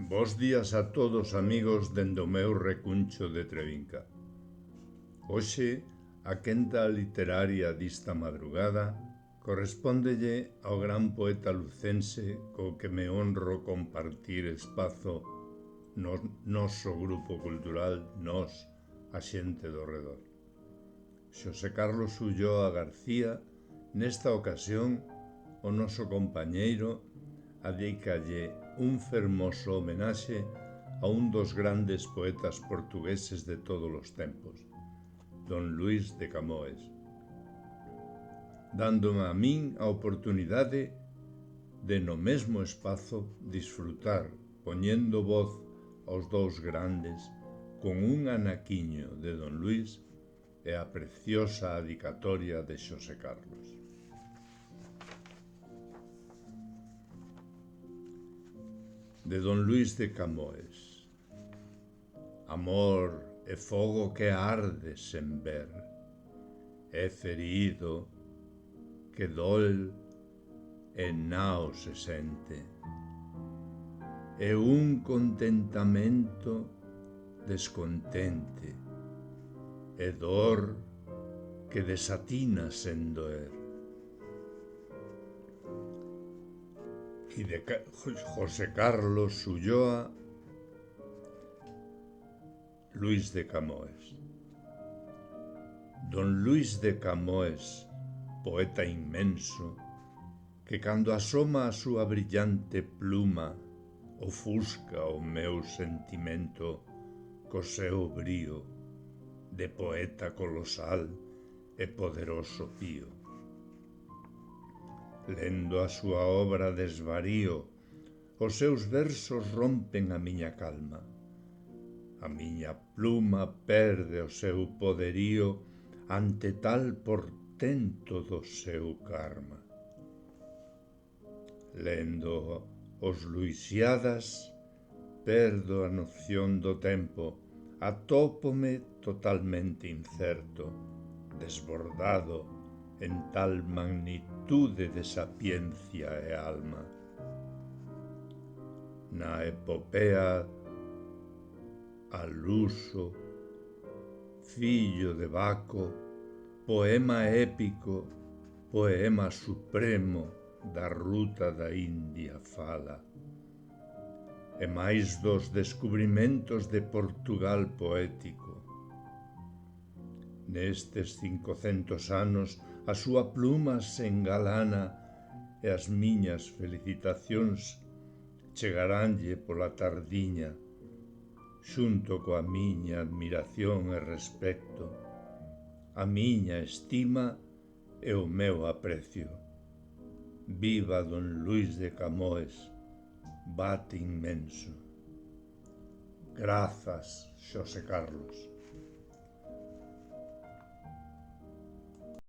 Bos días a todos, amigos, dende o meu recuncho de Trevinca. Hoxe, a quenta literaria dista madrugada correspóndelle ao gran poeta lucense co que me honro compartir espazo no noso grupo cultural, nós, a xente do redor. Xosé Carlos Ulloa García, nesta ocasión, o noso compañeiro, adícalle un fermoso homenaxe a un dos grandes poetas portugueses de todos os tempos, Don Luís de Camões, dándome a min a oportunidade de no mesmo espazo disfrutar, poñendo voz aos dous grandes, con un anaquiño de Don Luís e a preciosa adicatoria de Xosé Carlos. De Don Luís de Camões. Amor é fogo que arde sen ver, é ferido que dol e nao se sente, é un contentamento descontente, é dor que desatina sen doer. Y de José Carlos Ulloa, Luís de Camões. Don Luís de Camões, poeta inmenso, que cando asoma a súa brillante pluma ofusca o meu sentimento co seu brío de poeta colosal e poderoso pío. Lendo a súa obra desvarío, os seus versos rompen a miña calma. A miña pluma perde o seu poderío ante tal portento do seu karma. Lendo os Luisiadas, perdo a noción do tempo, atópome totalmente incerto, desbordado en tal magnitude de sapiencia e alma. Na epopea Aluso, fillo de Baco, poema épico, poema supremo da ruta da India fala. E máis dos descubrimentos de Portugal poético. Nestes 500 anos, a súa pluma se engalana e as miñas felicitacións chegaránlle pola tardiña, xunto coa miña admiración e respecto, a miña estima e o meu aprecio. Viva Don Luís de Camões, bate inmenso. Grazas, Xosé Carlos.